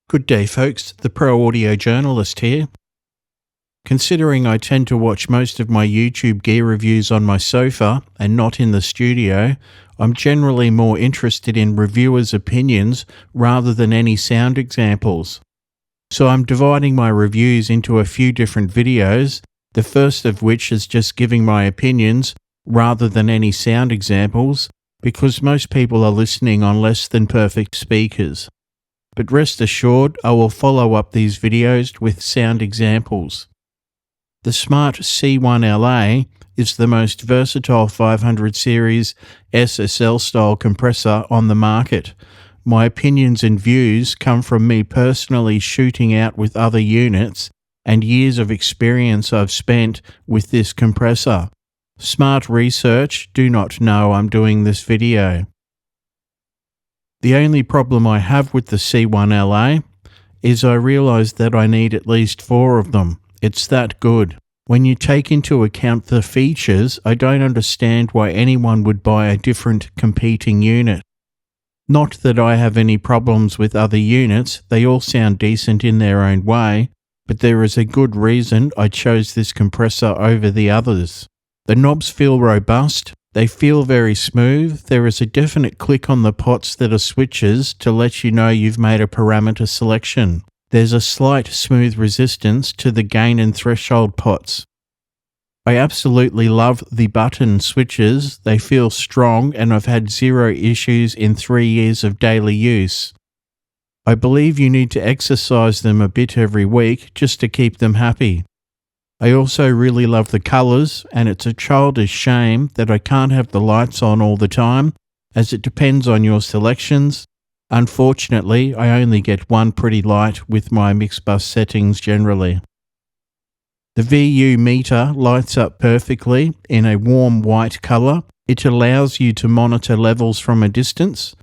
Good day, folks. The Pro Audio Journalist here. Considering I tend to watch most of my YouTube gear reviews on my sofa and not in the studio, I'm generally more interested in reviewers' opinions rather than any sound examples. So I'm dividing my reviews into a few different videos, the first of which is just giving my opinions rather than any sound examples, because most people are listening on less than perfect speakers. But rest assured, I will follow up these videos with sound examples. The Smart C1LA is the most versatile 500 series SSL style compressor on the market. My opinions and views come from me personally shooting out with other units and years of experience I've spent with this compressor. Smart research, do not know I'm doing this video. The only problem I have with the C1LA is I realize that I need at least 4 of them. It's that good. When you take into account the features, I don't understand why anyone would buy a different competing unit. Not that I have any problems with other units, they all sound decent in their own way, but there is a good reason I chose this compressor over the others. The knobs feel robust. They feel very smooth. There is a definite click on the pots that are switches to let you know you've made a parameter selection. There's a slight smooth resistance to the gain and threshold pots. I absolutely love the button switches. They feel strong and I've had 0 issues in 3 years of daily use. I believe you need to exercise them a bit every week just to keep them happy. I also really love the colours, and it's a childish shame that I can't have the lights on all the time, as it depends on your selections. Unfortunately, I only get one pretty light with my mix bus settings generally. The VU meter lights up perfectly in a warm white colour. It allows you to monitor levels from a distance.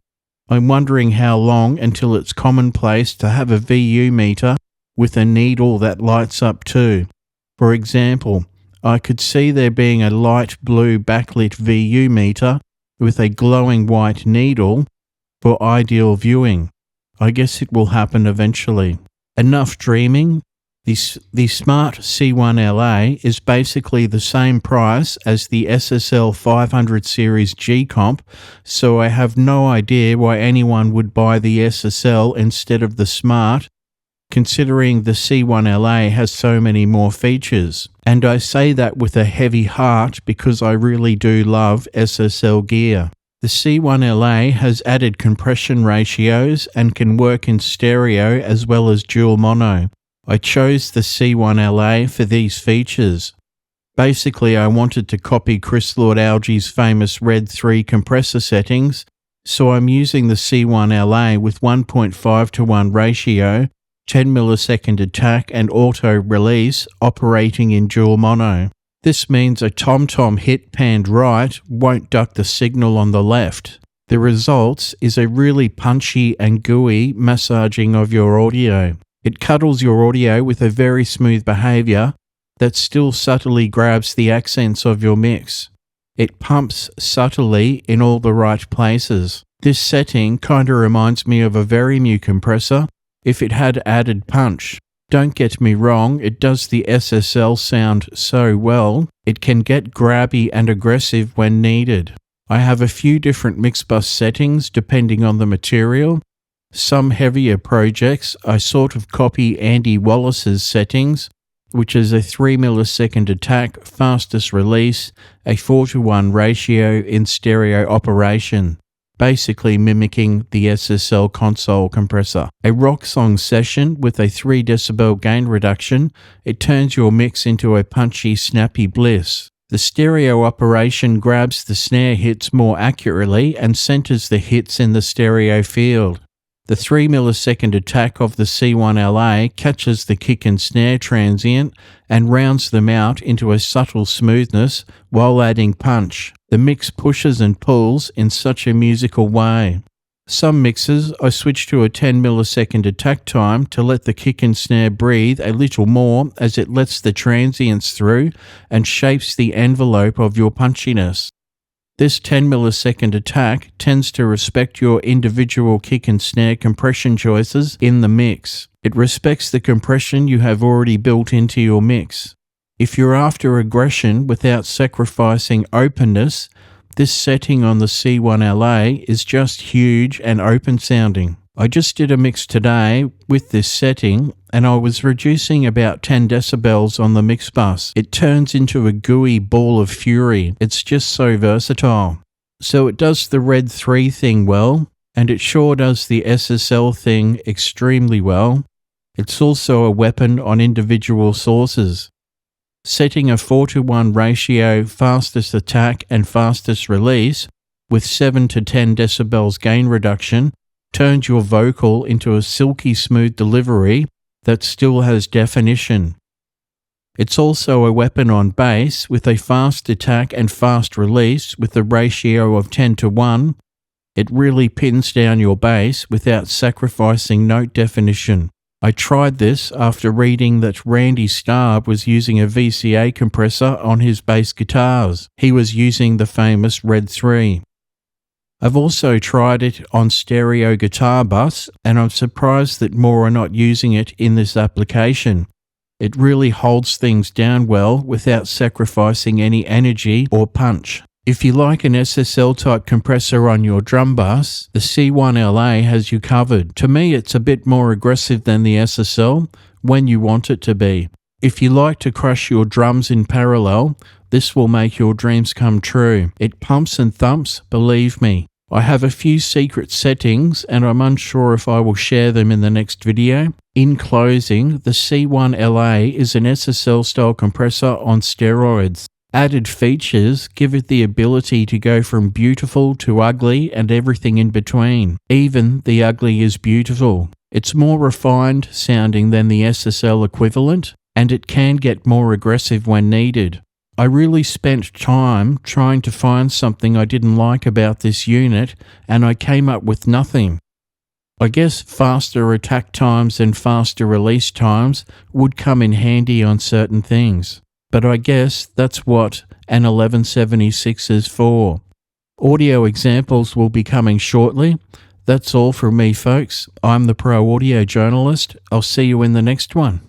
I'm wondering how long until it's commonplace to have a VU meter with a needle that lights up too. For example, I could see there being a light blue backlit VU meter with a glowing white needle for ideal viewing. I guess it will happen eventually. Enough dreaming. The Smart C1LA is basically the same price as the SSL 500 series G-Comp, so I have no idea why anyone would buy the SSL instead of the Smart, considering the C1LA has so many more features. And I say that with a heavy heart because I really do love SSL gear. The C1LA has added compression ratios and can work in stereo as well as dual mono. I chose the C1LA for these features. Basically, I wanted to copy Chris Lord-Alge's famous Red 3 compressor settings, so I'm using the C1LA with 1.5:1 ratio, 10 millisecond attack and auto release operating in dual mono. This means a tom-tom hit panned right won't duck the signal on the left. The result is a really punchy and gooey massaging of your audio. It cuddles your audio with a very smooth behavior that still subtly grabs the accents of your mix. It pumps subtly in all the right places. This setting kinda reminds me of a very new compressor if it had added punch. Don't get me wrong, it does the SSL sound so well, it can get grabby and aggressive when needed. I have a few different mix bus settings depending on the material. Some heavier projects, I sort of copy Andy Wallace's settings, which is a 3 millisecond attack, fastest release, a 4:1 ratio in stereo operation, basically mimicking the SSL console compressor. A rock song session with a 3 decibel gain reduction, it turns your mix into a punchy, snappy bliss. The stereo operation grabs the snare hits more accurately and centers the hits in the stereo field. The 3 millisecond attack of the C1LA catches the kick and snare transient and rounds them out into a subtle smoothness while adding punch. The mix pushes and pulls in such a musical way. Some mixes I switch to a 10 millisecond attack time to let the kick and snare breathe a little more as it lets the transients through and shapes the envelope of your punchiness. This 10 millisecond attack tends to respect your individual kick and snare compression choices in the mix. It respects the compression you have already built into your mix. If you're after aggression without sacrificing openness, this setting on the C1LA is just huge and open sounding. I just did a mix today with this setting and I was reducing about 10 decibels on the mix bus. It turns into a gooey ball of fury. It's just so versatile. So it does the Red 3 thing well, and it sure does the SSL thing extremely well. It's also a weapon on individual sources. Setting a 4:1 ratio fastest attack and fastest release with 7 to 10 decibels gain reduction turns your vocal into a silky smooth delivery that still has definition. It's also a weapon on bass with a fast attack and fast release with a ratio of 10:1. It really pins down your bass without sacrificing note definition. I tried this after reading that Randy Starb was using a VCA compressor on his bass guitars. He was using the famous Red 3. I've also tried it on stereo guitar bus, and I'm surprised that more are not using it in this application. It really holds things down well without sacrificing any energy or punch. If you like an SSL type compressor on your drum bus, the C1LA has you covered. To me, it's a bit more aggressive than the SSL when you want it to be. If you like to crush your drums in parallel, this will make your dreams come true. It pumps and thumps, believe me. I have a few secret settings and I'm unsure if I will share them in the next video. In closing, the C1LA is an SSL style compressor on steroids. Added features give it the ability to go from beautiful to ugly and everything in between. Even the ugly is beautiful. It's more refined sounding than the SSL equivalent, and it can get more aggressive when needed. I really spent time trying to find something I didn't like about this unit, and I came up with nothing. I guess faster attack times and faster release times would come in handy on certain things, but I guess that's what an 1176 is for. Audio examples will be coming shortly. That's all from me, folks. I'm the Pro Audio Journalist. I'll see you in the next one.